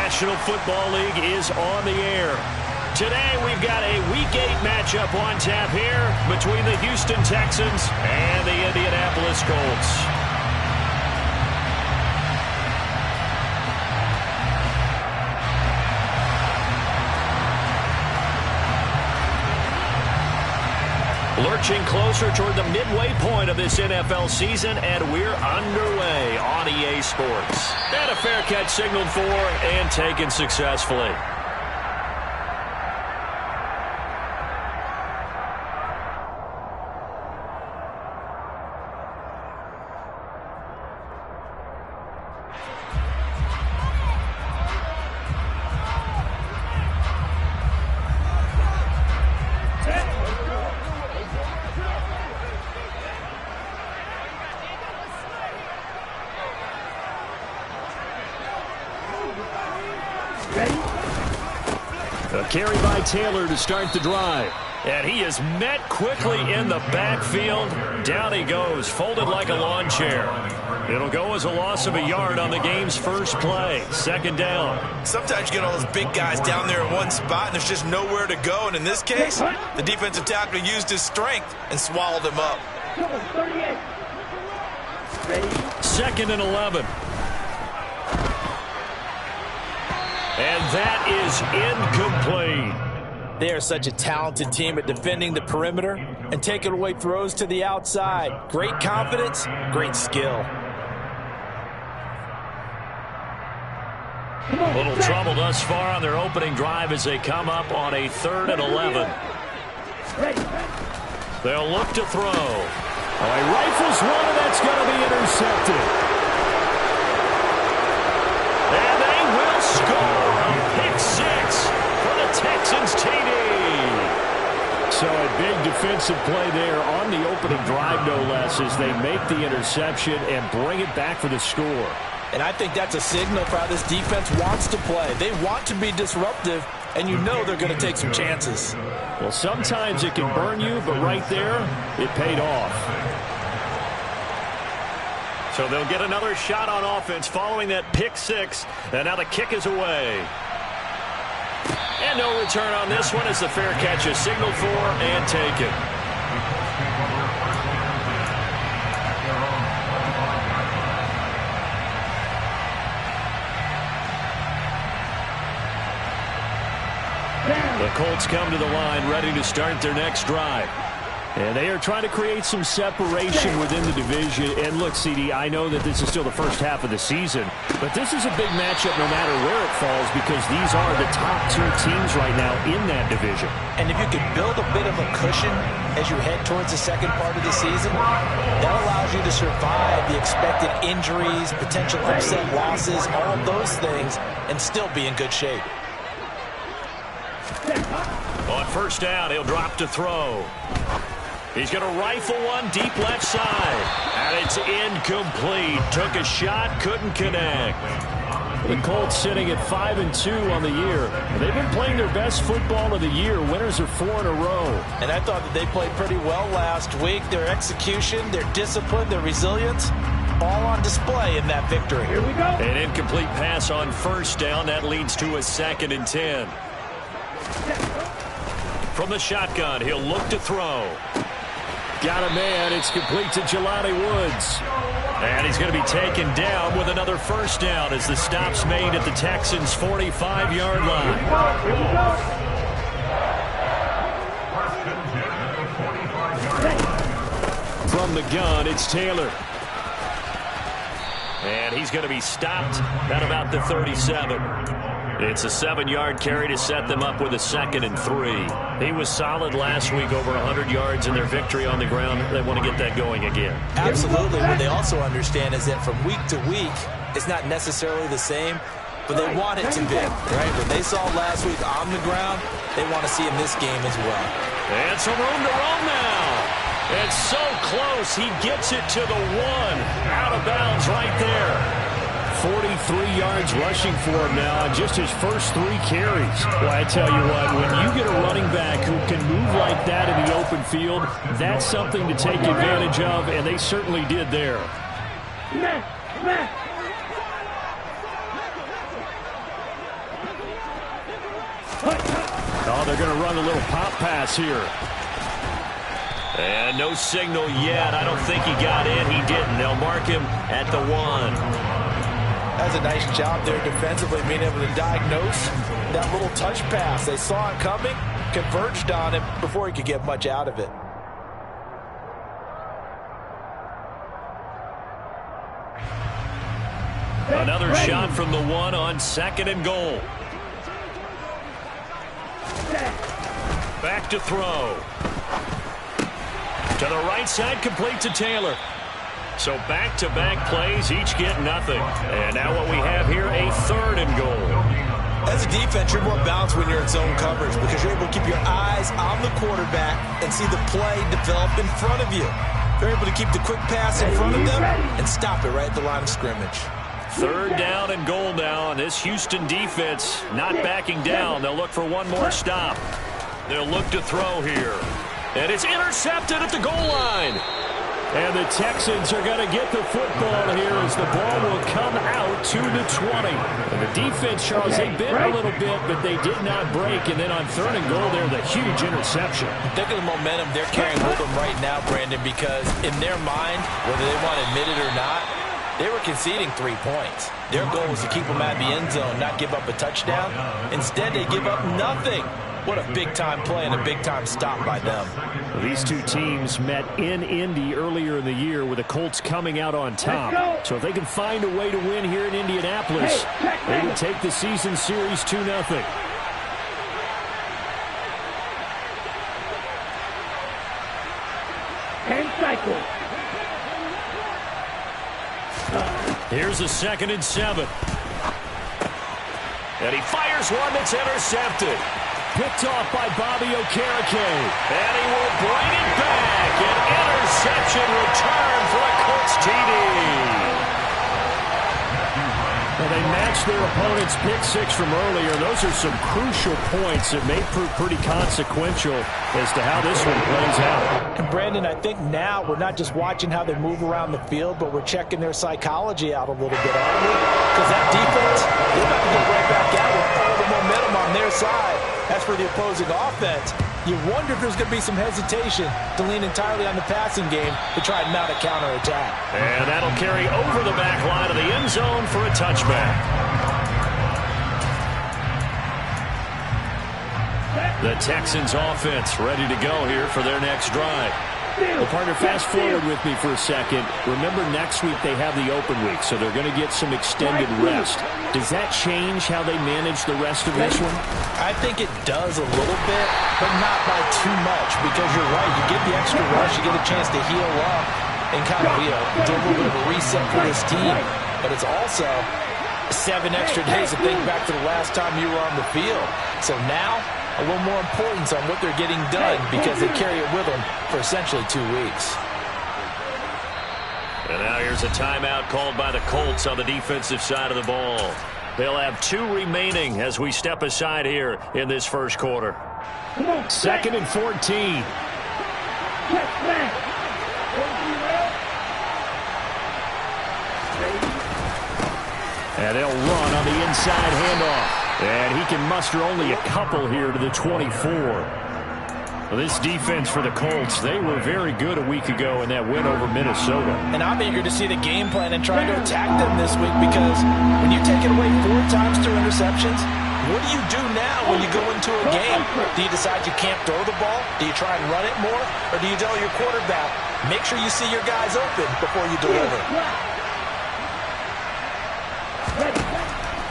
National Football League is on the air. Today we've got a Week 8 matchup on tap here between the Houston Texans and the Indianapolis Colts. Lurching closer toward the midway point of this NFL season, and we're underway on EA Sports. And a fair catch signaled for and taken successfully. A carry by Taylor to start the drive. And he is met quickly in the backfield. Down he goes, folded like a lawn chair. It'll go as a loss of a yard on the game's first play. Second down. Sometimes you get all those big guys down there in one spot, and there's just nowhere to go. And in this case, the defensive tackle used his strength and swallowed him up. 2nd and 11. And that is incomplete. They are such a talented team at defending the perimeter and taking away throws to the outside. Great confidence, great skill. A little trouble thus far on their opening drive as they come up on a 3rd and 11. They'll look to throw. Oh, he rifles one, and that's going to be intercepted. And they will score. Pick 6 for the Texans TD. So a big defensive play there on the opening drive, no less, as they make the interception and bring it back for the score. And I think that's a signal for how this defense wants to play. They want to be disruptive, and you know they're going to take some chances. Well, sometimes it can burn you, but right there, it paid off. So they'll get another shot on offense following that pick 6, and now the kick is away. And no return on this one as the fair catch is signaled for and taken. The Colts come to the line ready to start their next drive. And they are trying to create some separation within the division. And look, CD, I know that this is still the first half of the season, but this is a big matchup no matter where it falls because these are the top 2 teams right now in that division. And if you can build a bit of a cushion as you head towards the second part of the season, that allows you to survive the expected injuries, potential upset losses, all of those things, and still be in good shape. On first down, he'll drop to throw. He's going to rifle one deep left side. And it's incomplete. Took a shot, couldn't connect. The Colts sitting at 5-2 on the year. They've been playing their best football of the year. Winners are 4 in a row. And I thought that they played pretty well last week. Their execution, their discipline, their resilience, all on display in that victory. Here we go. An incomplete pass on first down. That leads to a 2nd and 10. From the shotgun, he'll look to throw. Got a man. It's complete to Jelani Woods. And he's going to be taken down with another first down as the stop's made at the Texans' 45-yard line. From the gun, it's Taylor. And he's going to be stopped at about the 37. It's a 7-yard carry to set them up with a 2nd and 3. He was solid last week, over 100 yards in their victory on the ground. They want to get that going again. Absolutely. What they also understand is that from week to week, it's not necessarily the same, but they want it to be, right? What they saw last week on the ground, they want to see in this game as well. And some room to roam now. It's so close. He gets it to the 1. Out of bounds right there. 43 yards rushing for him now on just his first 3 carries. Well, I tell you what, when you get a running back who can move like that in the open field, that's something to take advantage of, and they certainly did there. they're going to run a little pop pass here. And no signal yet. I don't think he got in. He didn't. They'll mark him at the 1. That's a nice job there defensively, being able to diagnose that little touch pass. They saw it coming, converged on him before he could get much out of it. Another shot from the 1 on 2nd and goal. Back to throw. To the right side, complete to Taylor. So back-to-back plays, each get nothing. And now what we have here, a 3rd and goal. As a defense, you're more balanced when you're in zone coverage because you're able to keep your eyes on the quarterback and see the play develop in front of you. You're able to keep the quick pass in front of them and stop it right at the line of scrimmage. 3rd down and goal now, and this Houston defense not backing down. They'll look for one more stop. They'll look to throw here. And it's intercepted at the goal line. And the Texans are going to get the football here as the ball will come out to the 20. And the defense, Charles, they bit a little bit, but they did not break. And then on 3rd and goal there, the huge interception. Think of the momentum they're carrying with them right now, Brandon, because in their mind, whether they want to admit it or not, they were conceding 3 points. Their goal was to keep them out of the end zone, not give up a touchdown. Instead, they give up nothing. What a big-time play and a big-time stop by them. Well, these two teams met in Indy earlier in the year with the Colts coming out on top. So if they can find a way to win here in Indianapolis, they would take the season series 2-0. Here's a 2nd and 7. And he fires one that's intercepted. Picked off by Bobby Okereke. And he will bring it back. An interception return for a Colts TD. Well, they matched their opponent's pick 6 from earlier. Those are some crucial points that may prove pretty consequential as to how this one plays out. And Brandon, I think now we're not just watching how they move around the field, but we're checking their psychology out a little bit, aren't we? Because that defense, they're about to go right back out with all the momentum on their side. As for the opposing offense, you wonder if there's going to be some hesitation to lean entirely on the passing game to try and mount a counterattack. And that'll carry over the back line of the end zone for a touchback. The Texans offense ready to go here for their next drive. Well, partner, fast forward with me for a second. Remember, next week they have the open week, so they're going to get some extended rest. Does that change how they manage the rest of this one? I think it does a little bit, but not by too much, because you're right. You get the extra rush, you get a chance to heal up and kind of, do a little bit of a reset for this team. But it's also 7 extra days to think back to the last time you were on the field. So now, a little more importance on what they're getting done because they carry it with them for essentially 2 weeks. And now here's a timeout called by the Colts on the defensive side of the ball. They'll have 2 remaining as we step aside here in this first quarter. 2nd and 14. And they'll run on the inside handoff. And he can muster only a couple here to the 24. Well, this defense for the Colts, they were very good a week ago in that win over Minnesota. And I'm eager to see the game plan and try to attack them this week because when you take it away 4 times through interceptions, what do you do now when you go into a game? Do you decide you can't throw the ball? Do you try and run it more? Or do you tell your quarterback, make sure you see your guys open before you deliver?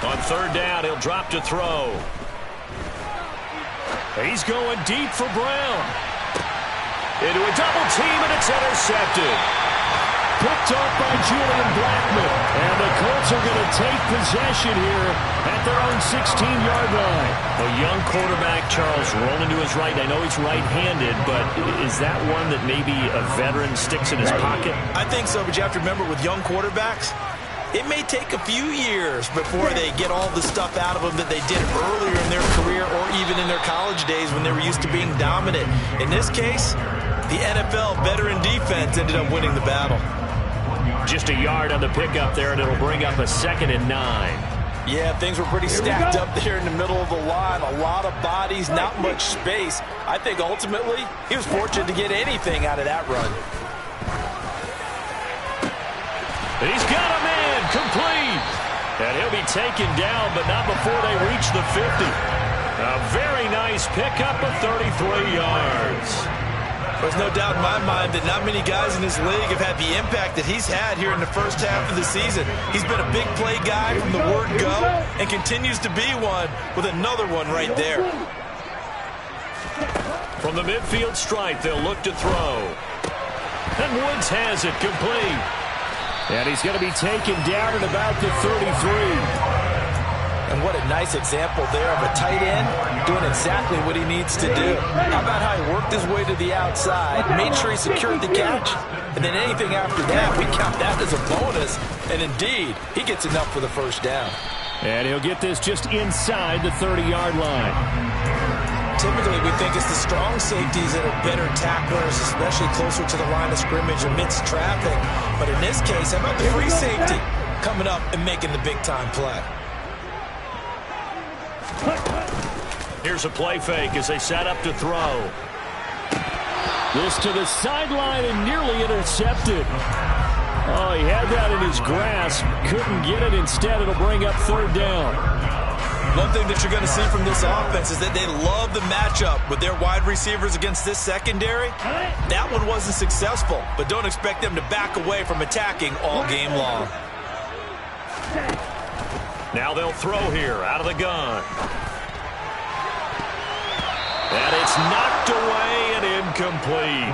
On 3rd down, he'll drop to throw. He's going deep for Brown. Into a double team, and it's intercepted. Picked off by Julian Blackmon. And the Colts are going to take possession here at their own 16-yard line. A young quarterback, Charles, rolling to his right. I know he's right-handed, but is that one that maybe a veteran sticks in his pocket? I think so, but you have to remember with young quarterbacks, it may take a few years before they get all the stuff out of them that they did earlier in their career or even in their college days when they were used to being dominant. In this case, the NFL veteran defense ended up winning the battle. Just a yard on the pickup there, and it'll bring up a 2nd and 9. Yeah, things were pretty stacked up there in the middle of the line. A lot of bodies, not much space. I think ultimately he was fortunate to get anything out of that run. He's got a man complete. And he'll be taken down, but not before they reach the 50. A very nice pickup of 33 yards. There's no doubt in my mind that not many guys in this league have had the impact that he's had here in the first half of the season. He's been a big play guy from the word go and continues to be one with another one right there. From the midfield stripe, they'll look to throw. And Woods has it complete. And he's going to be taken down at about the 33. And what a nice example there of a tight end doing exactly what he needs to do. How about how he worked his way to the outside, made sure he secured the catch, and then anything after that, we count that as a bonus. And indeed, he gets enough for the first down. And he'll get this just inside the 30-yard line. Typically, we think it's the strong safeties that are better tacklers, especially closer to the line of scrimmage amidst traffic. But in this case, how about the free safety coming up and making the big-time play? Here's a play fake as they set up to throw. This to the sideline and nearly intercepted. Oh, he had that in his grasp. Couldn't get it. Instead, it'll bring up third down. One thing that you're going to see from this offense is that they love the matchup with their wide receivers against this secondary. That one wasn't successful, but don't expect them to back away from attacking all game long. Now they'll throw here out of the gun. And it's knocked away and incomplete.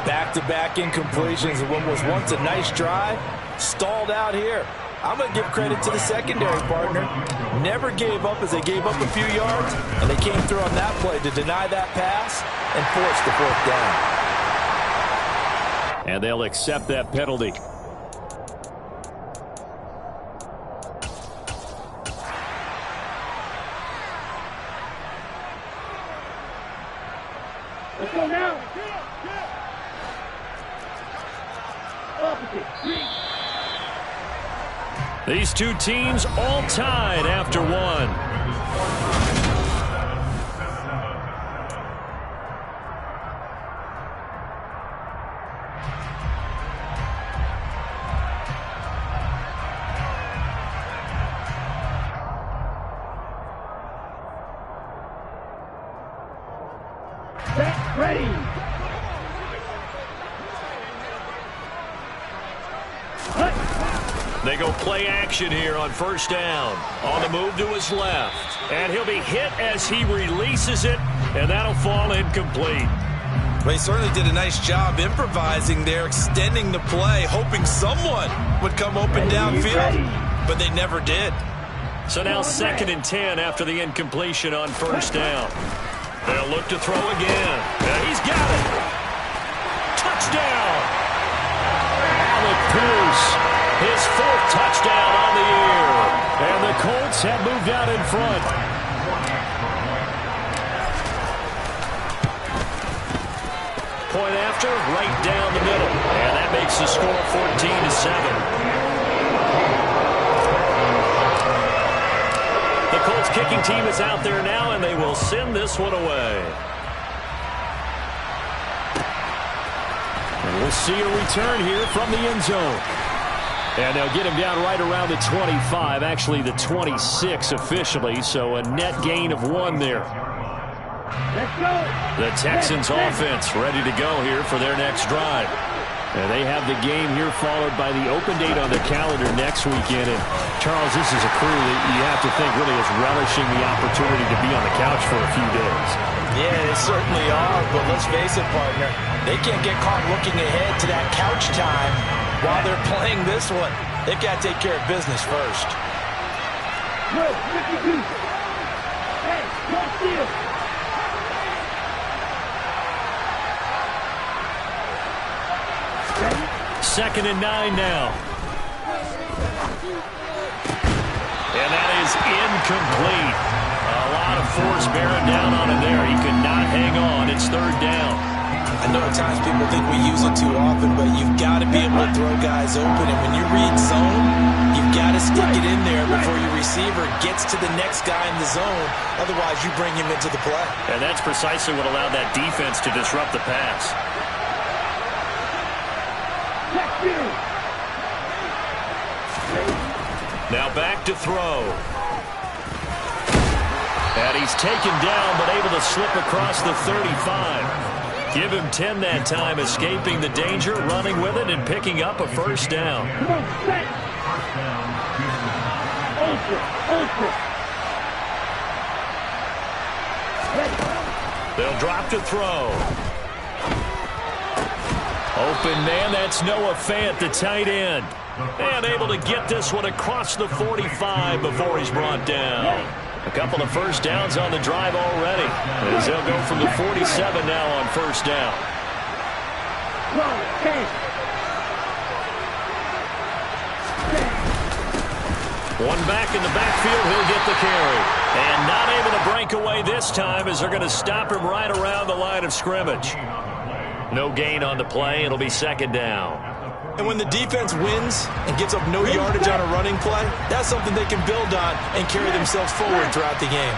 Back-to-back incompletions of what was once a nice drive, stalled out here. I'm going to give credit to the secondary partner. Never gave up as they gave up a few yards, and they came through on that play to deny that pass and force the fourth down. And they'll accept that penalty. Let's go now. These two teams all tied after one. Set, ready. They go play action here on first down. On the move to his left. And he'll be hit as he releases it, and that'll fall incomplete. Well, he certainly did a nice job improvising there, extending the play, hoping someone would come open downfield, but they never did. So now 2nd and 10 after the incompletion on first down. They'll look to throw again. And he's got it. Touchdown. Alec Pierce. His 4th touchdown on the year. And the Colts have moved out in front. Point after, right down the middle. And that makes the score 14-7. The Colts kicking team is out there now, and they will send this one away. And we'll see a return here from the end zone. And they'll get him down right around the 25, actually the 26 officially, so a net gain of 1 there. Let's go. The Texans offense ready to go here for their next drive. And they have the game here followed by the open date on the calendar next weekend. And Charles, this is a crew that you have to think really is relishing the opportunity to be on the couch for a few days. Yeah, they certainly are, but let's face it, partner. They can't get caught looking ahead to that couch time while they're playing this one. They've got to take care of business first. No, 52. Hey, don't steal. Second and 9 now. And that is incomplete. A lot of force bearing down on him there. He could not hang on. It's 3rd down. I know at times people think we use it too often, but you've got to be able to throw guys open. And when you read zone, you've got to stick it in there before your receiver gets to the next guy in the zone. Otherwise, you bring him into the play. And that's precisely what allowed that defense to disrupt the pass. Now back to throw. And he's taken down, but able to slip across the 35. Give him 10 that time, escaping the danger, running with it, and picking up a first down. They'll drop to throw. Open man, that's Noah Fant, the tight end. And able to get this one across the 45 before he's brought down. A couple of first downs on the drive already, as they'll go from the 47 now on first down. One back in the backfield, he'll get the carry. And not able to break away this time as they're going to stop him right around the line of scrimmage. No gain on the play. It'll be second down. And when the defense wins and gives up no yardage on a running play, that's something they can build on and carry themselves forward throughout the game.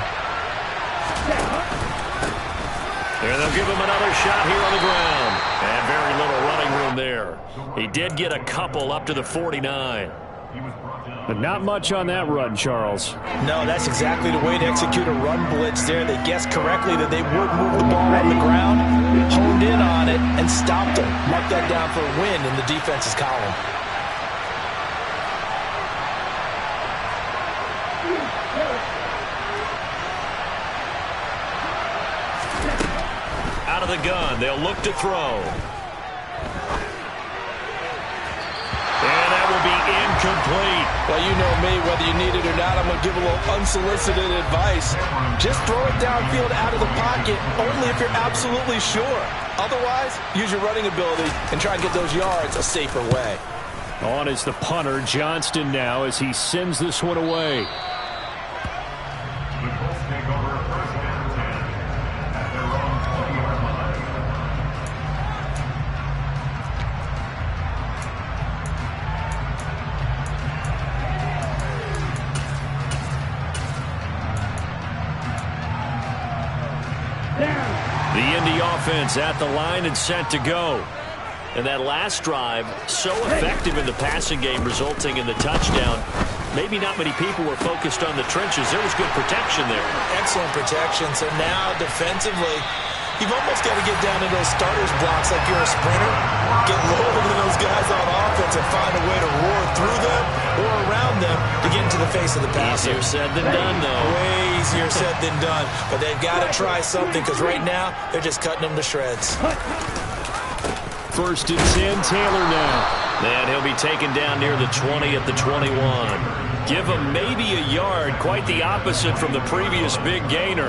There, they'll give him another shot here on the ground. And very little running room there. He did get a couple up to the 49. But not much on that run, Charles. No, that's exactly the way to execute a run blitz there. They guessed correctly that they would move the ball on the ground, honed in on it, and stopped them. Mark that down for a win in the defense's column. Out of the gun, they'll look to throw. And that will be incomplete. Well, you know me, whether you need it or not, I'm going to give a little unsolicited advice. Just throw it downfield out of the pocket, only if you're absolutely sure. Otherwise, use your running ability and try and get those yards a safer way. On is the punter, Johnston, now as he sends this one away. The Indy offense at the line and set to go. And that last drive, so effective in the passing game, resulting in the touchdown. Maybe not many people were focused on the trenches. There was good protection there. Excellent protection. So now, defensively, you've almost got to get down to those starters blocks like you're a sprinter. Get lower than those guys on offense and find a way to roar through them or around them to get into the face of the passer. Easier said than done, though. Way easier said than done. But they've got to try something because right now, they're just cutting them to shreds. First and 10, Taylor now. And he'll be taken down near the 20 at the 21. Give him maybe a yard, quite the opposite from the previous big gainer.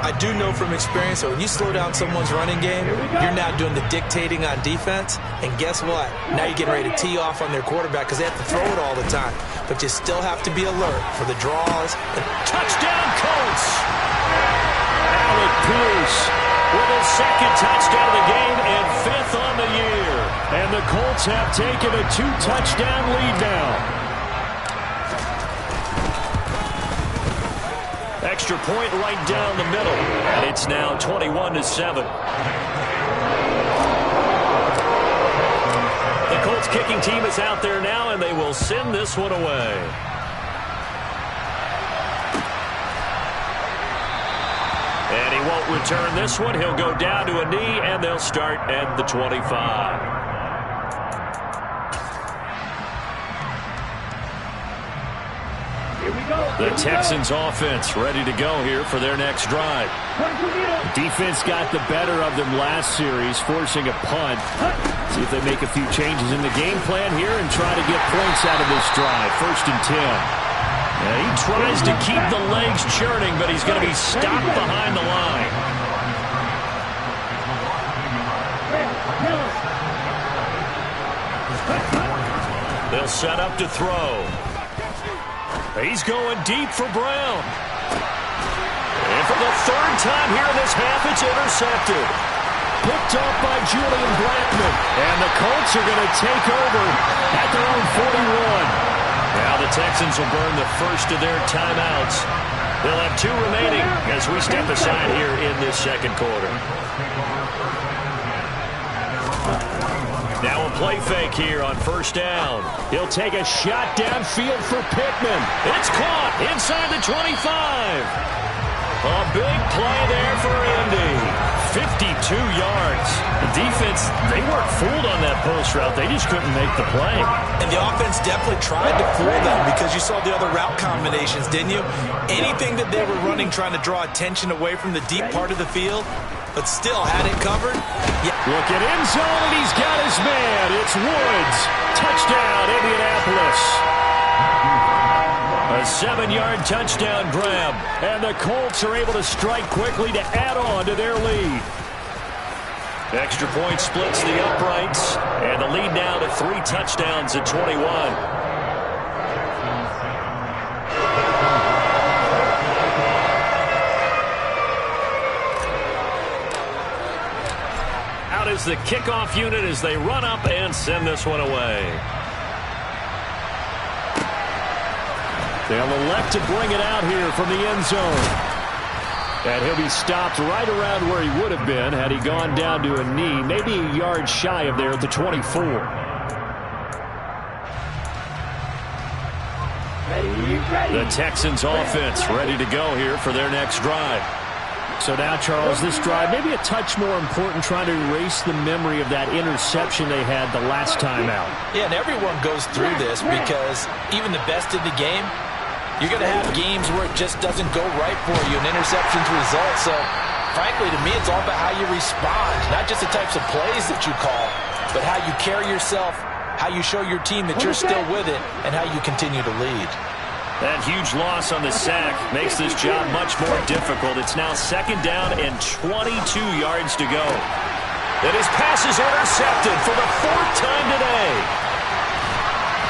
I do know from experience that when you slow down someone's running game, you're now doing the dictating on defense. And guess what? Now you're getting ready to tee off on their quarterback because they have to throw it all the time. But you still have to be alert for the draws. Touchdown, Colts! Alec Pierce with his second touchdown of the game and fifth on the year. And the Colts have taken a 2-touchdown lead now. Extra point right down the middle. And it's now 21-7. The Colts kicking team is out there now, and they will send this one away. And he won't return this one. He'll go down to a knee, and they'll start at the 25. The Texans offense ready to go here for their next drive. Defense got the better of them last series, forcing a punt. See if they make a few changes in the game plan here and try to get points out of this drive. First and 10. And he tries to keep the legs churning, but he's going to be stopped behind the line. They'll set up to throw. He's going deep for Brown. And for the third time here in this half, it's intercepted. picked off by Julian Blackmon. And the Colts are going to take over at their own 41. Now the Texans will burn the first of their timeouts. They'll have 2 remaining as we step aside here in this second quarter. Now a play fake here on first down. He'll take a shot downfield for Pittman. It's caught inside the 25. A big play there for Indy. 52 yards. The defense, they weren't fooled on that post route. They just couldn't make the play. And the offense definitely tried to fool them because you saw the other route combinations, didn't you? Anything that they were running trying to draw attention away from the deep part of the field, but still had it covered. Yeah. Look at end zone, and he's got his man. It's Woods. Touchdown, Indianapolis. A 7-yard touchdown grab, and the Colts are able to strike quickly to add on to their lead. Extra point splits the uprights, and the lead now to 3 touchdowns at 21. Out is the kickoff unit as they run up and send this one away. They'll elect to bring it out here from the end zone. And he'll be stopped right around where he would have been had he gone down to a knee, maybe a yard shy of there at the 24. The Texans offense ready to go here for their next drive. So now, Charles, this drive maybe a touch more important, trying to erase the memory of that interception they had the last time out. Yeah, and everyone goes through this because even the best in the game, you're going to have games where it just doesn't go right for you, and interceptions result. So, frankly, to me, it's all about how you respond, not just the types of plays that you call, but how you carry yourself, how you show your team that you're still with it, and how you continue to lead. That huge loss on the sack makes this job much more difficult. It's now 2nd down and 22 yards to go. And his pass is intercepted for the 4th time today.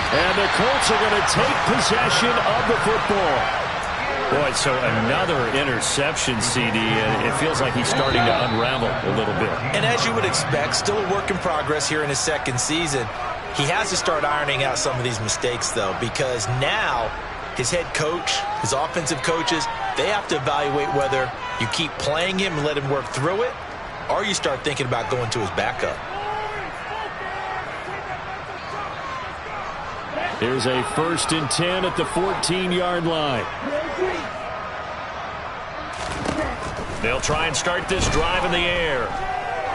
And the Colts are going to take possession of the football. Boy, so another interception, CD. It feels like he's starting to unravel a little bit. And as you would expect, still a work in progress here in his 2nd season. He has to start ironing out some of these mistakes, though, because now his head coach, his offensive coaches, they have to evaluate whether you keep playing him and let him work through it, or you start thinking about going to his backup. Here's a 1st and 10 at the 14-yard line. They'll try and start this drive in the air.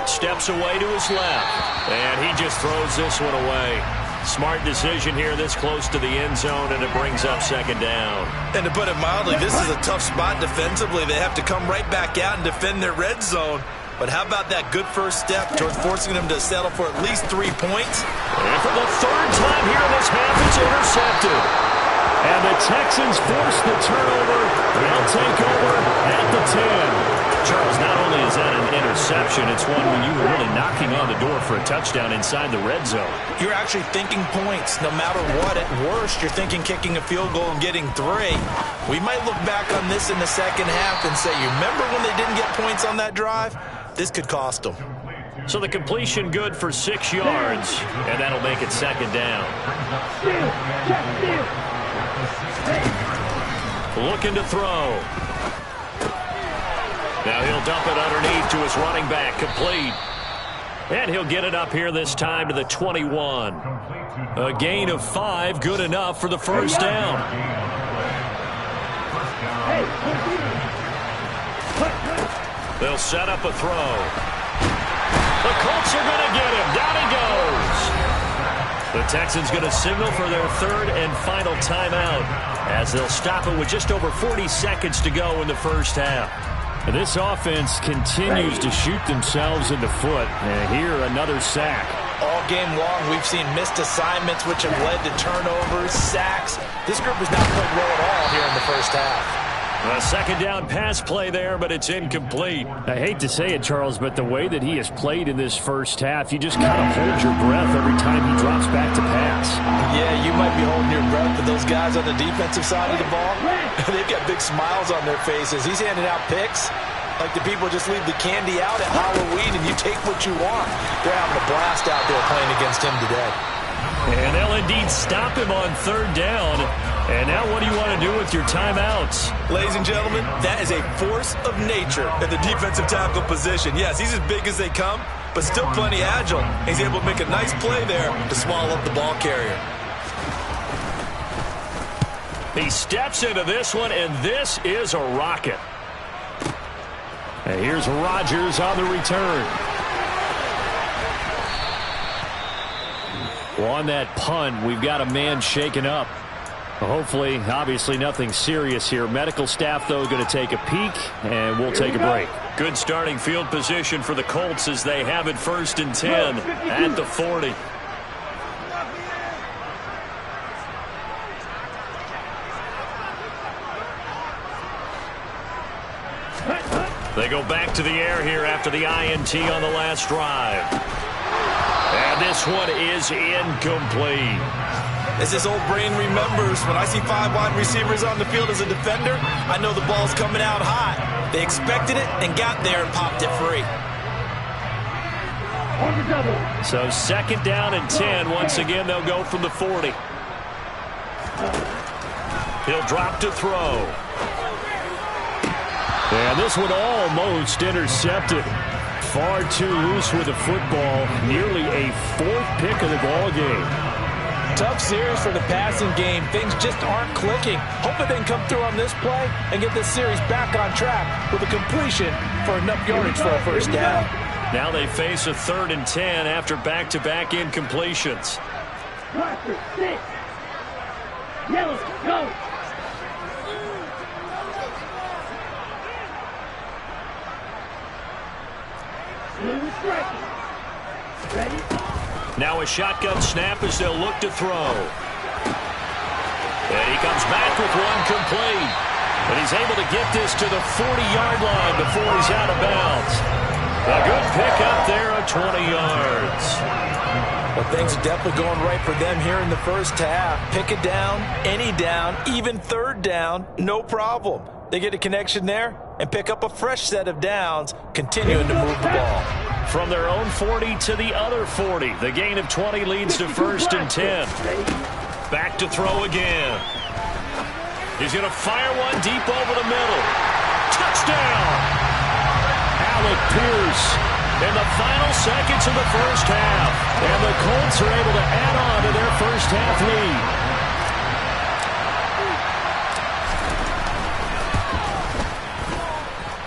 Steps away to his left, and he just throws this one away. Smart decision here this close to the end zone, and it brings up 2nd down. And to put it mildly, this is a tough spot defensively. They have to come right back out and defend their red zone. But how about that good first step towards forcing them to settle for at least 3 points? And for the 3rd time here in this half, it's intercepted. And the Texans force the turnover. They'll take over at the 10. Charles, not only is that an interception, it's one when you were really knocking on the door for a touchdown inside the red zone. You're actually thinking points no matter what. At worst, you're thinking kicking a field goal and getting 3. We might look back on this in the second half and say, you remember when they didn't get points on that drive? This could cost them. So the completion good for 6 yards, and that'll make it 2nd down. Looking to throw. Now he'll dump it underneath to his running back, complete. And he'll get it up here this time to the 21. A gain of 5, good enough for the 1st down. They'll set up a throw. The Colts are going to get him. Down he goes. The Texans going to signal for their 3rd and final timeout as they'll stop it with just over 40 seconds to go in the first half. And this offense continues to shoot themselves in the foot. And here, another sack. All game long, we've seen missed assignments, which have led to turnovers, sacks. This group has not played well at all here in the first half. A 2nd down pass play there, but it's incomplete. I hate to say it, Charles, but the way that he has played in this first half, you just kind of hold your breath every time he drops back to pass. Yeah, you might be holding your breath, but those guys on the defensive side of the ball, they've got big smiles on their faces. He's handing out picks. Like the people just leave the candy out at Halloween and you take what you want. They're having a blast out there playing against him today. And they'll indeed stop him on third down. And now what do you want to do with your timeouts? Ladies and gentlemen, that is a force of nature at the defensive tackle position. Yes, he's as big as they come, but still plenty agile. He's able to make a nice play there to swallow up the ball carrier. He steps into this one, and this is a rocket. And here's Rodgers on the return. Well, on that punt, we've got a man shaken up. Hopefully, obviously nothing serious here. Medical staff, though, going to take a peek, and we'll take a break. Good starting field position for the Colts as they have it 1st and 10 at the 40. They go back to the air here after the INT on the last drive. And this one is incomplete. As his old brain remembers, when I see 5 wide receivers on the field as a defender, I know the ball's coming out hot. They expected it and got there and popped it free. So 2nd down and 10. Once again, they'll go from the 40. He'll drop to throw. And this one almost intercepted. Far too loose with the football. Nearly a 4th pick of the ball game. Tough series for the passing game. Things just aren't clicking. Hoping they can come through on this play and get this series back on track with a completion for enough yardage for a 1st down. Now they face a 3rd and 10 after back-to-back incompletions. Roster, sit. Yellow, go. Blue striking. Ready? Now a shotgun snap as they'll look to throw. And he comes back with one complete. But he's able to get this to the 40-yard line before he's out of bounds. A good pick up there of 20 yards. Well, things are definitely going right for them here in the 1st half. Pick it down, any down, even 3rd down, no problem. They get a connection there and pick up a fresh set of downs, continuing to move the ball. From their own 40 to the other 40. The gain of 20 leads to 1st and 10. Back to throw again. He's going to fire one deep over the middle. Touchdown! Alec Pierce in the final seconds of the 1st half. And the Colts are able to add on to their 1st half lead.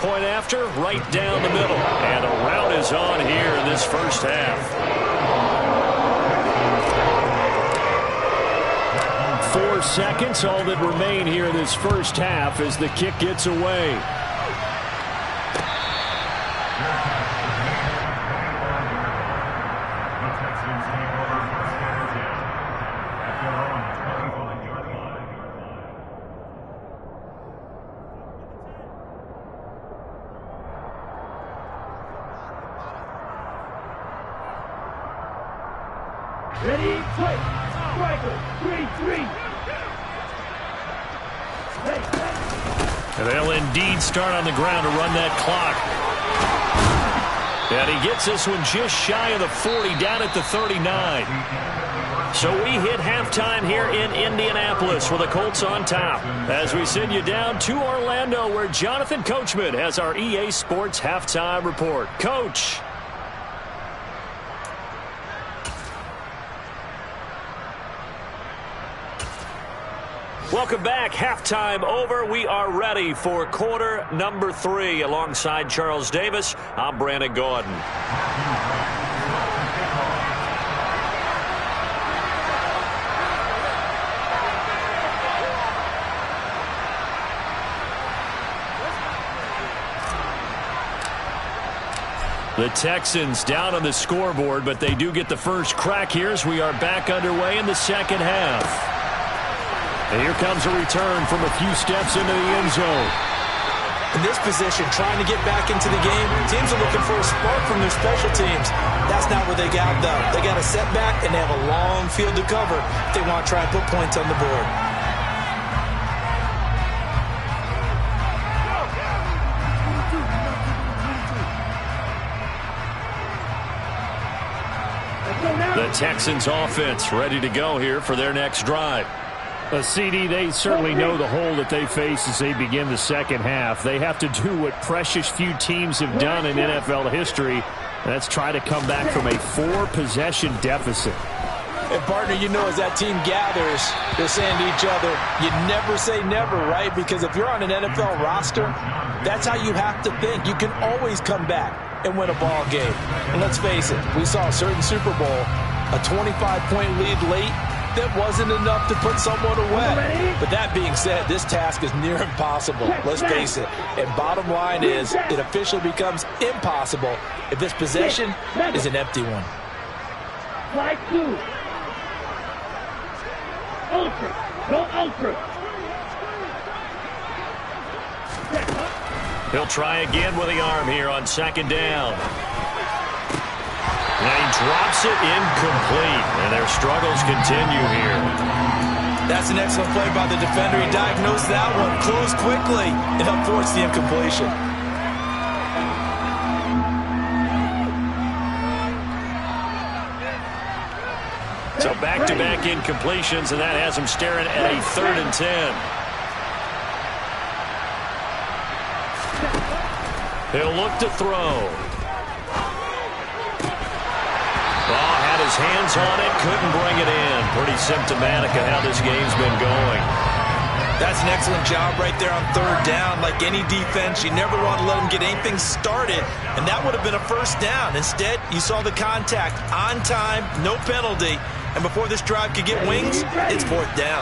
Point after, right down the middle. And a rout is on here in this 1st half. 4 seconds, all that remain here in this 1st half as the kick gets away. Ready, play. Striker, 3-3. And they'll indeed start on the ground to run that clock. And he gets this one just shy of the 40, down at the 39. So we hit halftime here in Indianapolis with the Colts on top. As we send you down to Orlando, where Jonathan Coachman has our EA Sports halftime report. Coach. Welcome back. Halftime over. We are ready for quarter number 3. Alongside Charles Davis, I'm Brandon Gordon. The Texans down on the scoreboard, but they do get the first crack here as we are back underway in the 2nd half. And here comes a return from a few steps into the end zone. In this position, trying to get back into the game, teams are looking for a spark from their special teams. That's not what they got, though. They got a setback, and they have a long field to cover if they want to try and put points on the board. Texans offense ready to go here for their next drive. CD, they certainly know the hole that they face as they begin the second half. They have to do what precious few teams have done in NFL history. That's try to come back from a 4-possession deficit. And, partner, you know, as that team gathers, they're saying to each other, you never say never, right? Because if you're on an NFL roster, that's how you have to think. You can always come back and win a ball game. And let's face it, we saw a certain Super Bowl, a 25-point lead late, that wasn't enough to put someone away. But that being said, this task is near impossible. Let's face it. And bottom line is, it officially becomes impossible if this possession is an empty one. Flag 2. Ultra. Go ultra. He'll try again with the arm here on second down. And he drops it incomplete, and their struggles continue here. That's an excellent play by the defender. He diagnosed that one, closed quickly, and helped force the incompletion. So back-to-back incompletions, and that has him staring at a 3rd and 10. He'll look to throw. Had his hands on it, couldn't bring it in. Pretty symptomatic of how this game's been going. That's an excellent job right there on 3rd down. Like any defense, you never want to let them get anything started, and that would have been a 1st down. Instead, you saw the contact on time, no penalty, and before this drive could get wings, it's 4th down.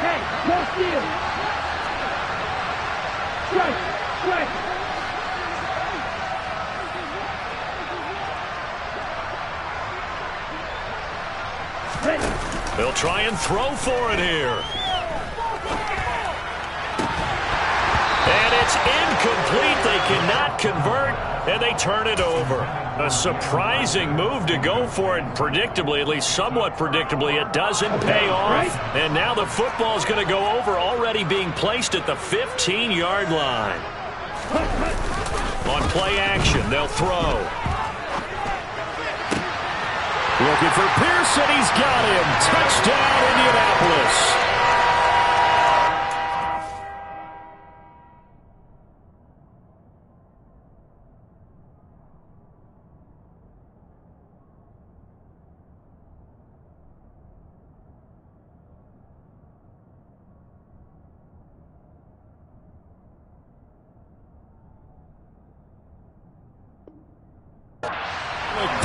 Hey, no steal. Strike, strike. They'll try and throw for it here. And it's incomplete. They cannot convert, and they turn it over. A surprising move to go for it. Predictably, at least somewhat predictably, it doesn't pay off. And now the football is going to go over, already being placed at the 15-yard line. On play action, they'll throw. Looking for Pearson. He's got him. Touchdown, Indianapolis.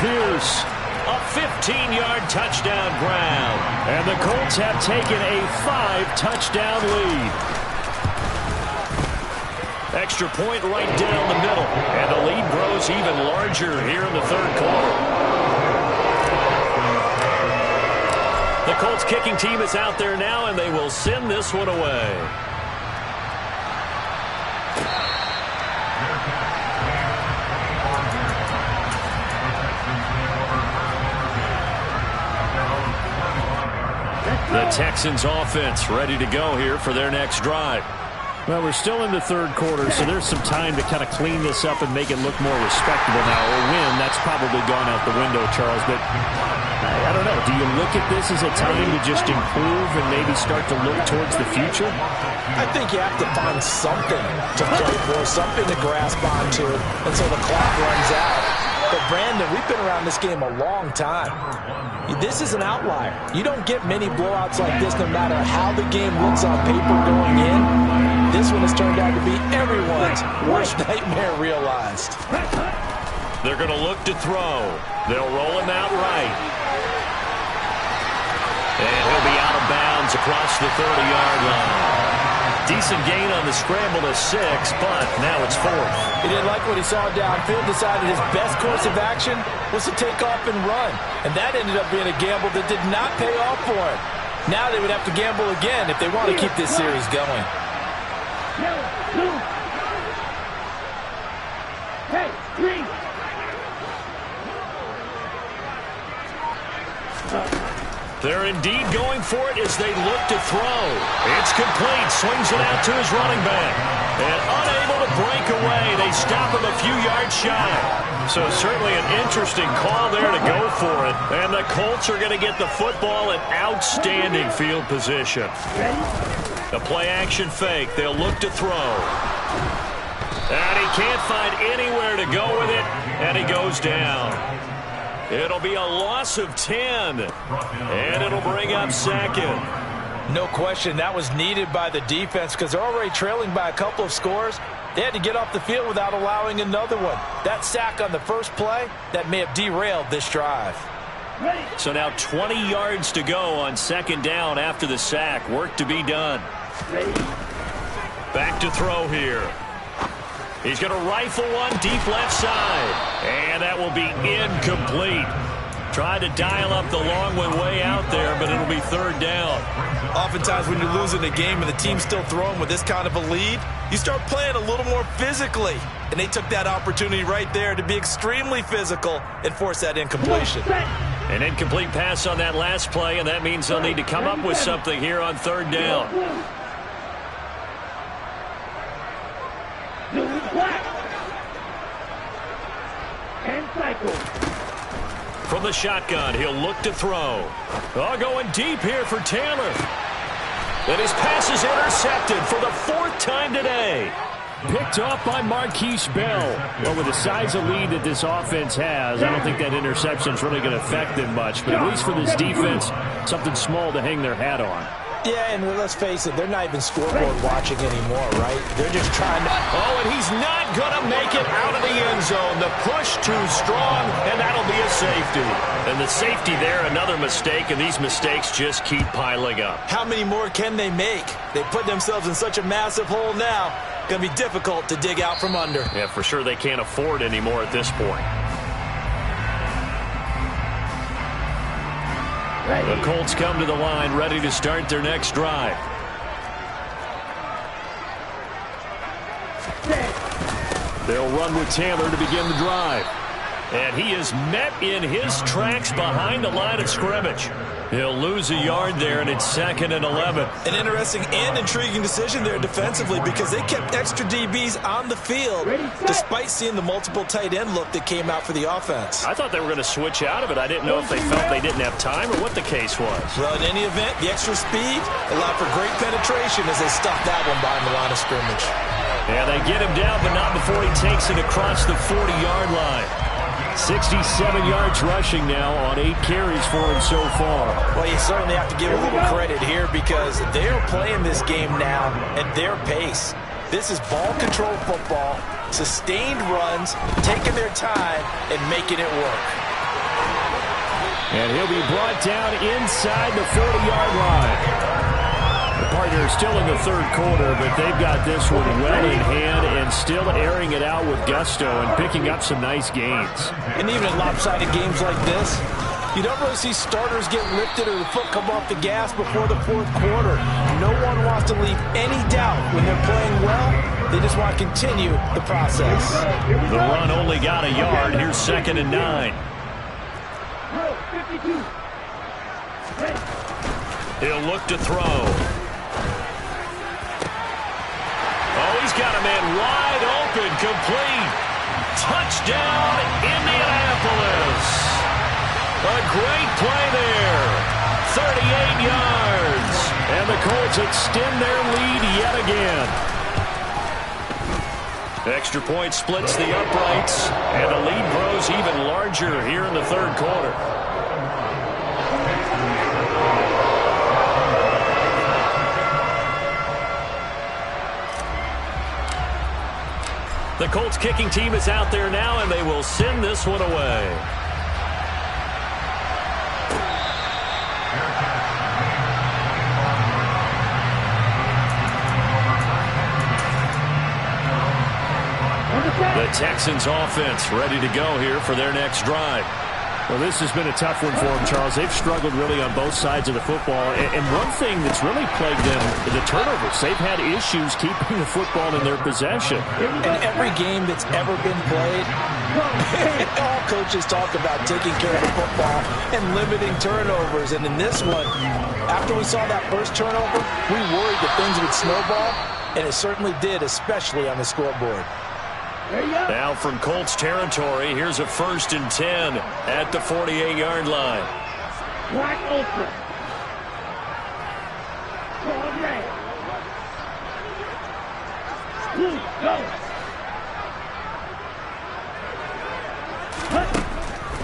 Pierce. A 15-yard touchdown grab. And the Colts have taken a 5-touchdown lead. Extra point right down the middle. And the lead grows even larger here in the 3rd quarter. The Colts kicking team is out there now, and they will send this one away. The Texans offense ready to go here for their next drive. Well, we're still in the 3rd quarter, so there's some time to kind of clean this up and make it look more respectable now. A win, that's probably gone out the window, Charles. But I don't know. Do you look at this as a time to just improve and maybe start to look towards the future? I think you have to find something to play for, something to grasp onto until the clock runs out. But, Brandon, we've been around this game a long time. This is an outlier. You don't get many blowouts like this no matter how the game looks on paper going in. This one has turned out to be everyone's worst nightmare realized. They're going to look to throw. They'll roll him out right. And he'll be out of bounds across the 30-yard line. Decent gain on the scramble to 6, but now it's 4th. He didn't like what he saw downfield, decided his best course of action was to take off and run. And that ended up being a gamble that did not pay off for him. Now they would have to gamble again if they want to keep this series going. Hey, green. They're indeed going for it as they look to throw. It's complete. Swings it out to his running back. And unable to break away. They stop him a few yards shy. So certainly an interesting call there to go for it. And the Colts are going to get the football in outstanding field position. The play-action fake. They'll look to throw. And he can't find anywhere to go with it. And he goes down. It'll be a loss of 10. And it'll bring up second. No question, that was needed by the defense because they're already trailing by a couple of scores. They had to get off the field without allowing another one. That sack on the first play, that may have derailed this drive. So now 20 yards to go on second down after the sack. Work to be done. Back to throw here. He's going to rifle one deep left side. And that will be incomplete. Tried to dial up the long one way out there, but it'll be third down. Oftentimes when you're losing a game and the team's still throwing with this kind of a lead, you start playing a little more physically. And they took that opportunity right there to be extremely physical and force that incompletion. An incomplete pass on that last play, and that means they'll need to come up with something here on third down. And cycle. From the shotgun, he'll look to throw. Oh, going deep here for Taylor. And his pass is intercepted for the fourth time today. Picked off by Marquise Bell. Well, with the size of lead that this offense has, I don't think that interception is really going to affect them much. But at least for this defense, something small to hang their hat on. Yeah, and let's face it, they're not even scoreboard watching anymore, right? They're just trying to... Oh, and he's not going to make it out of the end zone. The push too strong, and that'll be a safety. And the safety there, another mistake, and these mistakes just keep piling up. How many more can they make? They put themselves in such a massive hole now. Going to be difficult to dig out from under. Yeah, for sure they can't afford anymore at this point. The Colts come to the line, ready to start their next drive. They'll run with Taylor to begin the drive. And he is met in his tracks behind the line of scrimmage. He'll lose a yard there, and it's 2nd and 11. An interesting and intriguing decision there defensively because they kept extra DBs on the field despite seeing the multiple tight end look that came out for the offense. I thought they were going to switch out of it. I didn't know if they felt they didn't have time or what the case was. Well, in any event, the extra speed allowed for great penetration as they stuffed that one behind the line of scrimmage. Yeah, they get him down, but not before he takes it across the 40-yard line. 67 yards rushing now on 8 carries for him so far. Well, you certainly have to give a little credit here because they're playing this game now at their pace. This is ball control football, sustained runs, taking their time and making it work. And he'll be brought down inside the 40-yard line. The partner is still in the third quarter, but they've got this one well in hand and still airing it out with gusto and picking up some nice gains. And even in lopsided games like this, you don't really see starters get lifted or the foot come off the gas before the fourth quarter. No one wants to leave any doubt when they're playing well. They just want to continue the process. The run only got a yard. Here's 2nd and 9. He'll look to throw. Oh, he's got a man wide open, complete. Touchdown, Indianapolis. A great play there. 38 yards. And the Colts extend their lead yet again. Extra point splits the uprights, and the lead grows even larger here in the third quarter. The Colts kicking team is out there now, and they will send this one away. The Texans offense ready to go here for their next drive. Well, this has been a tough one for them, Charles. They've struggled really on both sides of the football. And one thing that's really plagued them, the turnovers. They've had issues keeping the football in their possession. In every game that's ever been played, all coaches talk about taking care of the football and limiting turnovers. And in this one, after we saw that first turnover, we worried that things would snowball. and it certainly did, especially on the scoreboard. Now from Colts territory, here's a 1st and 10 at the 48-yard line. Black Ultra. Strong red. Blue, go.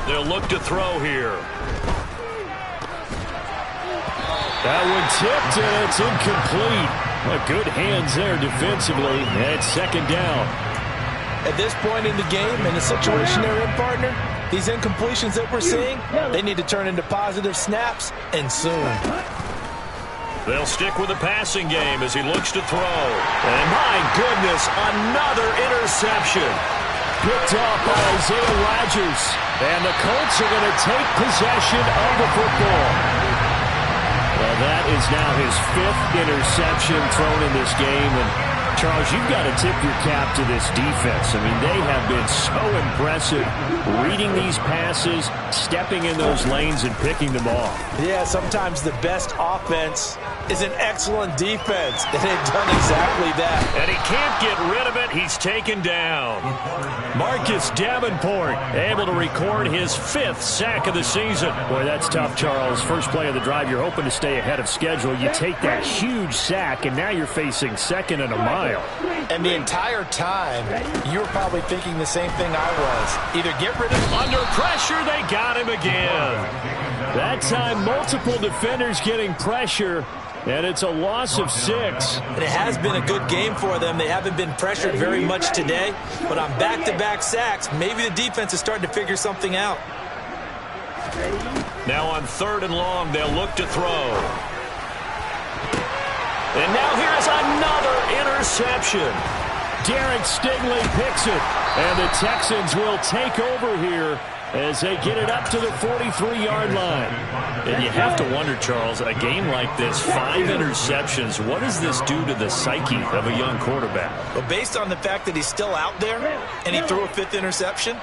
They'll look to throw here. That one tipped, and it's incomplete. Good hands there defensively. It's 2nd down. At this point in the game, in the situation they're in, partner, these incompletions that we're seeing, they need to turn into positive snaps, and soon. They'll stick with the passing game as he looks to throw. And my goodness, another interception. Picked off by Isaiah Rodgers. And the Colts are going to take possession of the football. Well, that is now his 5th interception thrown in this game. And Charles, you've got to tip your cap to this defense. I mean, they have been so impressive reading these passes, stepping in those lanes, and picking them off. Yeah, sometimes the best offense is an excellent defense, and they've done exactly that. And he can't get rid of it. He's taken down. Marcus Davenport able to record his 5th sack of the season. Boy, that's tough, Charles. First play of the drive, you're hoping to stay ahead of schedule. You take that huge sack, and now you're facing 2nd and a mile. And the entire time, you were probably thinking the same thing I was. Either get rid of him. Under pressure, they got him again. That time, multiple defenders getting pressure, and it's a loss of 6. And it has been a good game for them. They haven't been pressured very much today, but on back-to-back sacks, maybe the defense is starting to figure something out. Now on 3rd and long, they'll look to throw. And now here's another interception. Derek Stingley picks it, and the Texans will take over here as they get it up to the 43-yard line. And you have to wonder, Charles, a game like this, 5 interceptions, what does this do to the psyche of a young quarterback? Well, based on the fact that he's still out there and he threw a 5th interception,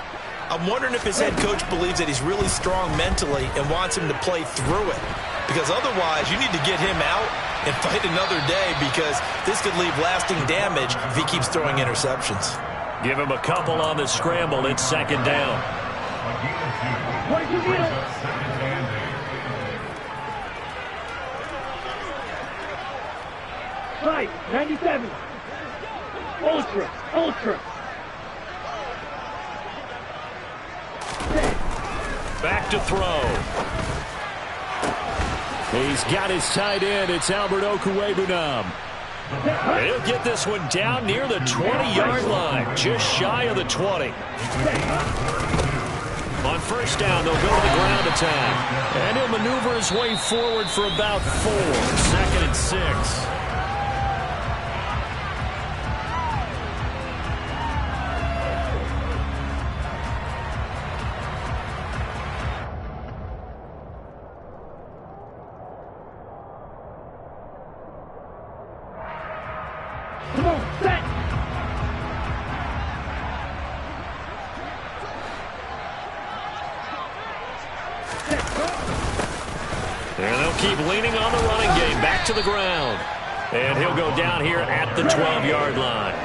I'm wondering if his head coach believes that he's really strong mentally and wants him to play through it. Because otherwise, you need to get him out and fight another day, because this could leave lasting damage if he keeps throwing interceptions. Give him a couple on the scramble. It's 2nd down. Right, 97. Ultra, ultra. Back to throw. He's got his tight end. It's Albert Okwuegbunam. He'll get this one down near the 20-yard line, just shy of the 20. On 1st down, they'll go to the ground attack. And he'll maneuver his way forward for about 4. 2nd and 6. Keep leaning on the running game. Back to the ground. And he'll go down here at the 12-yard line.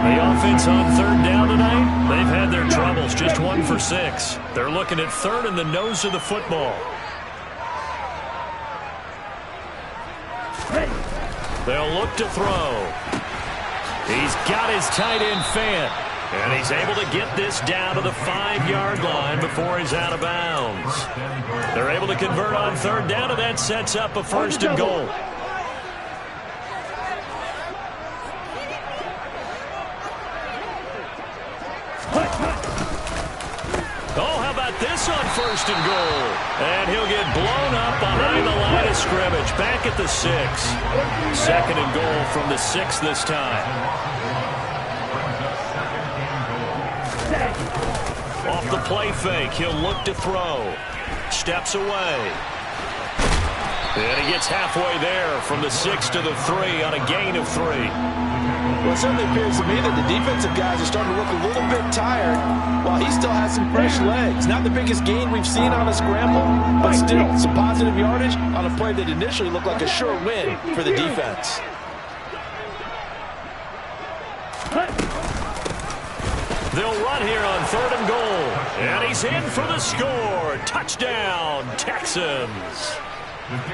The offense on 3rd down tonight, they've had their troubles. Just 1 for 6. They're looking at 3rd and the nose of the football. They'll look to throw. He's got his tight end Fant. And he's able to get this down to the 5-yard line before he's out of bounds. They're able to convert on 3rd down, and that sets up a 1st and goal. Oh, how about this on 1st and goal? And he'll get blown up behind the line of scrimmage. Back at the 6. 2nd and goal from the 6 this time. Off the play fake, he'll look to throw. Steps away. And he gets halfway there from the 6 to the 3 on a gain of 3. Well, it certainly appears to me that the defensive guys are starting to look a little bit tired while he still has some fresh legs. Not the biggest gain we've seen on a scramble, but still some positive yardage on a play that initially looked like a sure win for the defense. They'll run here on 3rd and goal. And he's in for the score. Touchdown, Texans.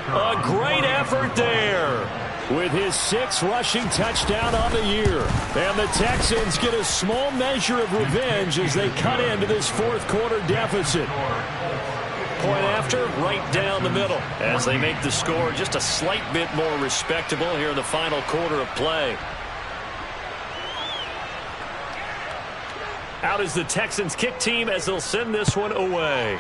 A great effort there. With his 6th rushing touchdown on the year. And the Texans get a small measure of revenge as they cut into this 4th quarter deficit. Point after, right down the middle. As they make the score just a slight bit more respectable here in the final quarter of play. Out is the Texans kick team as they'll send this one away.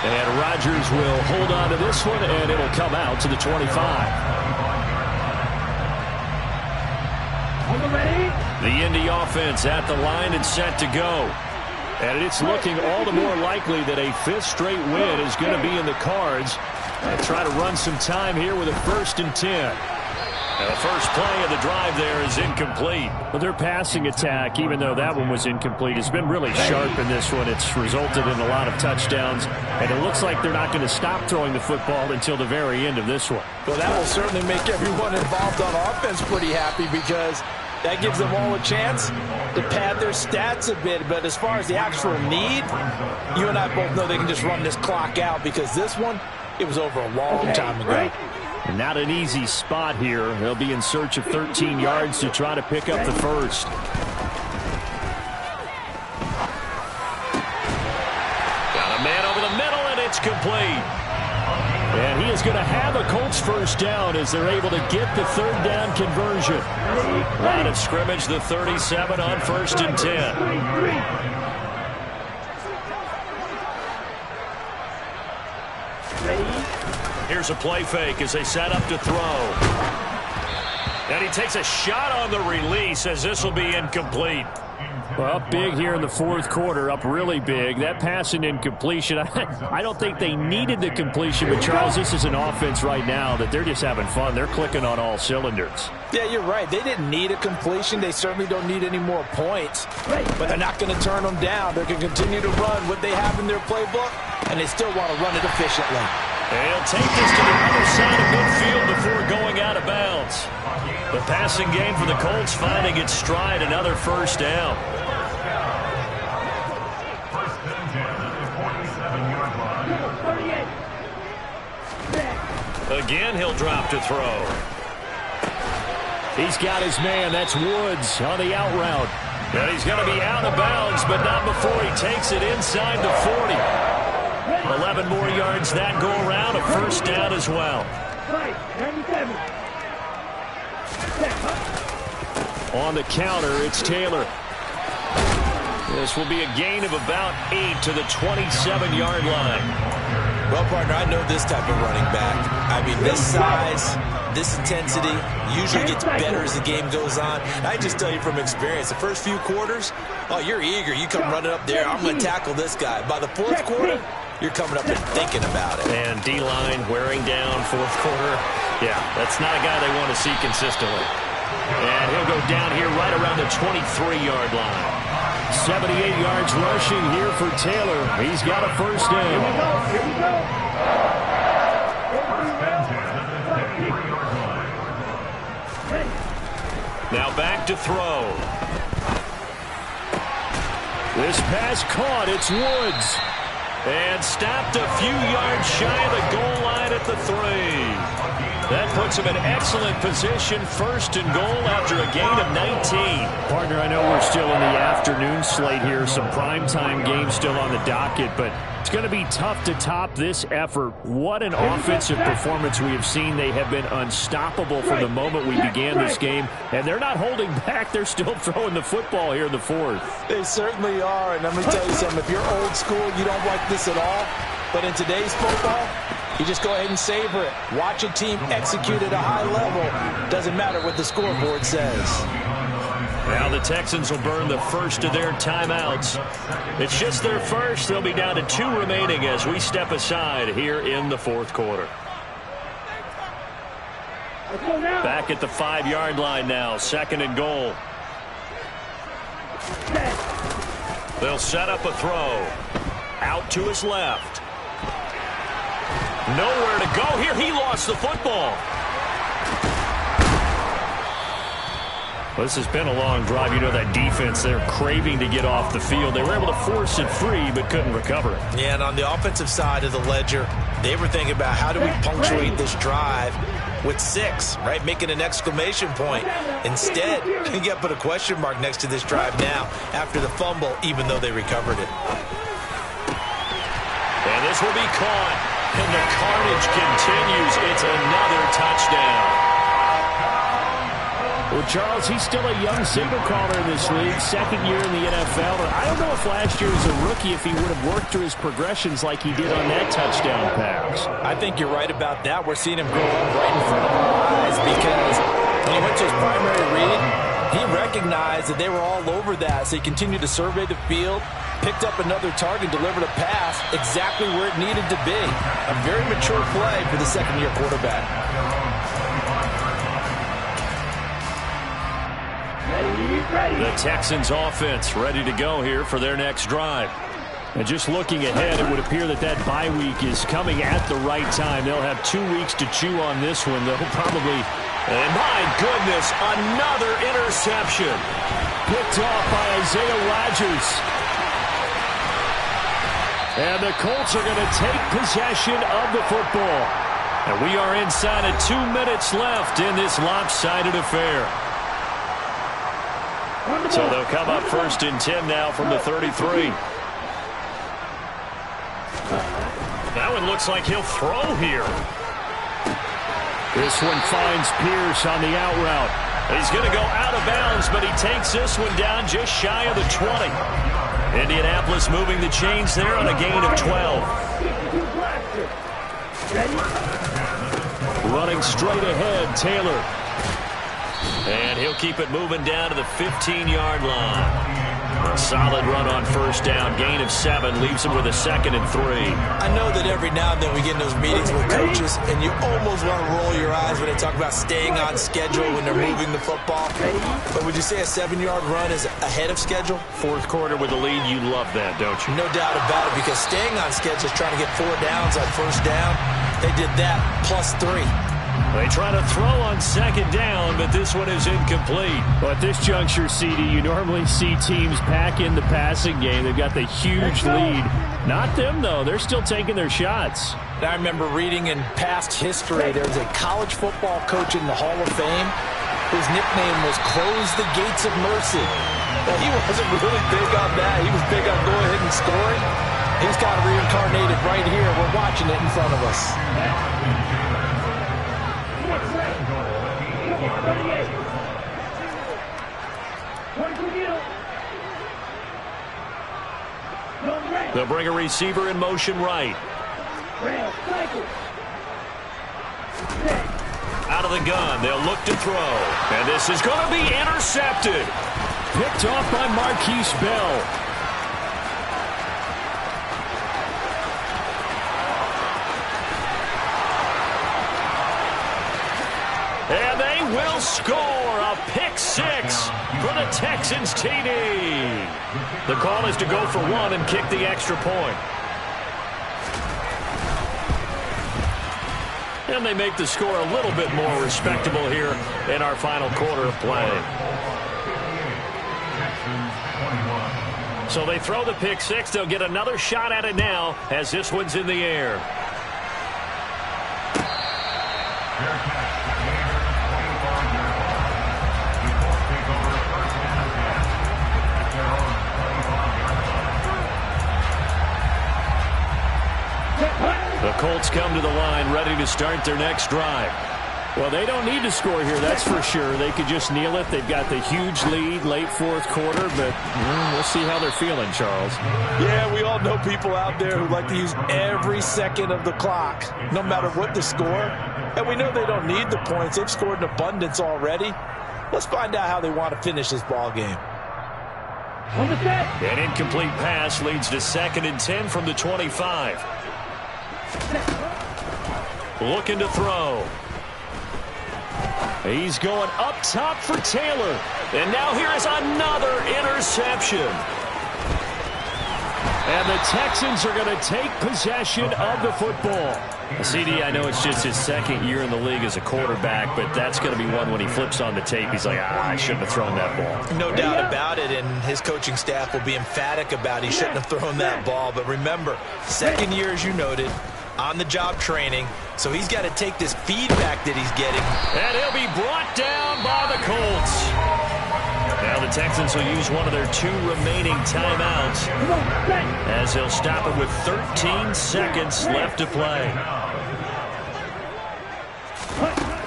And Rodgers will hold on to this one, and it'll come out to the 25. The Indy offense at the line and set to go. And it's looking all the more likely that a 5th straight win is going to be in the cards. And try to run some time here with a 1st and 10. The first play of the drive there is incomplete. But their passing attack, even though that one was incomplete, has been really sharp in this one. It's resulted in a lot of touchdowns, and it looks like they're not going to stop throwing the football until the very end of this one. Well, that will certainly make everyone involved on offense pretty happy because that gives them all a chance to pad their stats a bit. But as far as the actual need, you and I both know they can just run this clock out because this one, it was over a long time ago. And not an easy spot here. They'll be in search of 13 yards to try to pick up the first. Got a man over the middle, and it's complete. And he is going to have a Colts first down as they're able to get the 3rd down conversion. Line of scrimmage, the 37 on 1st and 10. Here's a play fake as they set up to throw. And he takes a shot on the release as this will be incomplete. Well, up big here in the 4th quarter, up really big. That pass and incompletion, I don't think they needed the completion, but Charles, this is an offense right now that they're just having fun. They're clicking on all cylinders. Yeah, you're right. They didn't need a completion. They certainly don't need any more points, but they're not going to turn them down. They're going to continue to run what they have in their playbook, and they still want to run it efficiently. And he'll take this to the other side of midfield before going out of bounds. The passing game for the Colts finding its stride, another first down. Again, he'll drop to throw. He's got his man. That's Woods on the out route. And he's going to be out of bounds, but not before he takes it inside the 40. 11 more yards that go around, a first down as well. On the counter, it's Taylor. This will be a gain of about 8 to the 27-yard line. Well, partner, I know this type of running back. I mean, this size, this intensity usually gets better as the game goes on. I just tell you from experience, the first few quarters, oh, you're eager. You come running up there, I'm going to tackle this guy. By the 4th quarter, you're coming up and thinking about it. And D-line wearing down 4th quarter. Yeah, that's not a guy they want to see consistently. And he'll go down here right around the 23-yard line. 78 yards rushing here for Taylor. He's got a first down. Here we go. Now back to throw. This pass caught. It's Woods. And stopped a few yards shy of the goal line at the 3. That puts him in excellent position, 1st and goal after a gain of 19. Partner, I know we're still in the afternoon slate here, some primetime games still on the docket, but it's going to be tough to top this effort. What an offensive performance we have seen. They have been unstoppable from the moment we began this game, and they're not holding back. They're still throwing the football here in the 4th. They certainly are, and let me tell you something. If you're old school, you don't like this at all, but in today's football, you just go ahead and savor it. Watch a team execute at a high level. Doesn't matter what the scoreboard says. Now the Texans will burn the first of their timeouts. It's just their first. They'll be down to 2 remaining as we step aside here in the 4th quarter. Back at the 5-yard line now, 2nd and goal. They'll set up a throw. Out to his left. Nowhere to go here. He lost the football. Well, this has been a long drive. You know that defense, they're craving to get off the field. They were able to force it free, but couldn't recover it. Yeah, and on the offensive side of the ledger, they were thinking about how do we punctuate this drive with 6, right? Making an exclamation point. Instead, you got to put a question mark next to this drive now after the fumble, even though they recovered it. And this will be caught. And the carnage continues. It's another touchdown. Well, Charles, he's still a young signal caller in this league, second year in the NFL. But I don't know if last year as a rookie, if he would have worked through his progressions like he did on that touchdown pass. I think you're right about that. We're seeing him grow up right in front of our eyes because when he went to his primary read, he recognized that they were all over that. So he continued to survey the field, picked up another target, delivered a pass exactly where it needed to be. A very mature play for the second-year quarterback. The Texans offense ready to go here for their next drive. And just looking ahead, it would appear that that bye week is coming at the right time. They'll have 2 weeks to chew on this one. They'll probably... And my goodness, another interception. Picked off by Isaiah Rodgers. And the Colts are going to take possession of the football. And we are inside of 2 minutes left in this lopsided affair. So they'll come up 1st and 10 now from the 33. That one looks like he'll throw here. This one finds Pierce on the out route. He's going to go out of bounds, but he takes this one down just shy of the 20. Indianapolis moving the chains there on a gain of 12. Running straight ahead, Taylor. And he'll keep it moving down to the 15-yard line. A solid run on 1st down. Gain of 7 leaves him with a 2nd and 3. I know that every now and then we get in those meetings with coaches, and you almost want to roll your eyes when they talk about staying on schedule when they're moving the football. But would you say a 7-yard run is ahead of schedule? 4th quarter with the lead, you love that, don't you? No doubt about it, because staying on schedule is trying to get 4 downs on 1st down. They did that plus 3. They try to throw on 2nd down, but this one is incomplete. Well, at this juncture, CD, you normally see teams pack in the passing game. They've got the huge lead. Not them, though. They're still taking their shots. I remember reading in past history, there was a college football coach in the Hall of Fame whose nickname was Close the Gates of Mercy. Well, he wasn't really big on that. He was big on go ahead and scoring. He's got it reincarnated right here. We're watching it in front of us. They'll bring a receiver in motion right. Out of the gun, they'll look to throw. And this is going to be intercepted. Picked off by Marquise Bell. And they will score a pick 6 for the Texans TD. The call is to go for 1 and kick the extra point. And they make the score a little bit more respectable here in our final quarter of play. So they throw the pick 6. They'll get another shot at it now as this one's in the air. The Colts come to the line ready to start their next drive. Well, they don't need to score here, that's for sure. They could just kneel it. They've got the huge lead late 4th quarter, but we'll see how they're feeling, Charles. Yeah, we all know people out there who like to use every second of the clock, no matter what the score. And we know they don't need the points. They've scored in abundance already. Let's find out how they want to finish this ball game. An incomplete pass leads to 2nd and 10 from the 25. Looking to throw. He's going up top for Taylor. And now here is another interception. And the Texans are going to take possession of the football. CD, I know it's just his second year in the league as a quarterback, but that's going to be one when he flips on the tape. He's like, I shouldn't have thrown that ball. No doubt about it, and his coaching staff will be emphatic about he shouldn't have thrown that ball. But remember, second year, as you noted, on-the-job training, so he's got to take this feedback that he's getting. And he'll be brought down by the Colts. Now the Texans will use one of their 2 remaining timeouts as they'll stop it with 13 seconds left to play.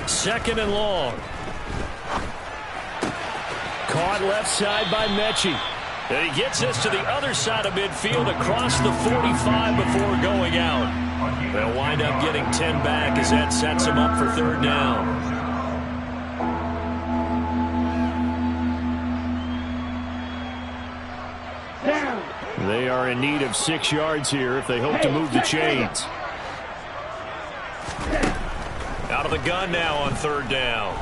2nd and long. Caught left side by Mechie. And he gets this to the other side of midfield across the 45 before going out. They'll wind up getting 10 back as that sets them up for 3rd down. They are in need of 6 yards here if they hope to move the chains. Out of the gun now on 3rd down.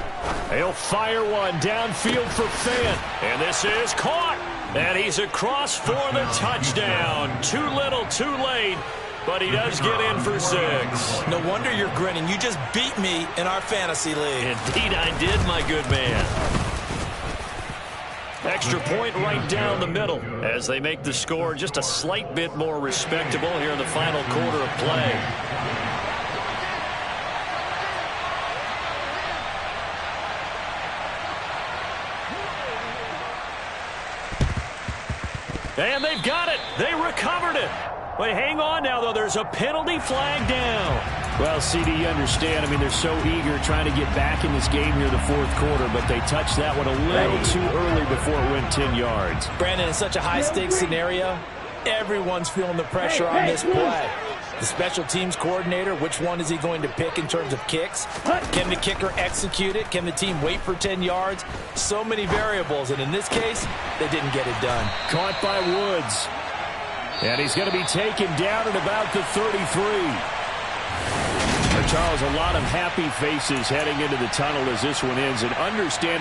He'll fire one downfield for Fant. And this is caught. And he's across for the touchdown. Too little, too late. But he does get in for 6. No wonder you're grinning. You just beat me in our fantasy league. Indeed I did, my good man. Extra point right down the middle as they make the score just a slight bit more respectable here in the final quarter of play. And they've got it. They recovered it. But hang on now, though. There's a penalty flag down. Well, CD, you understand. I mean, they're so eager trying to get back in this game here the 4th quarter, but they touched that one a little too early before it went 10 yards. Brandon, in such a high-stakes scenario, everyone's feeling the pressure on this play. The special teams coordinator, which one is he going to pick in terms of kicks? Can the kicker execute it? Can the team wait for 10 yards? So many variables, and in this case, they didn't get it done. Caught by Woods. And he's going to be taken down at about the 33. Charles, a lot of happy faces heading into the tunnel as this one ends, and understandably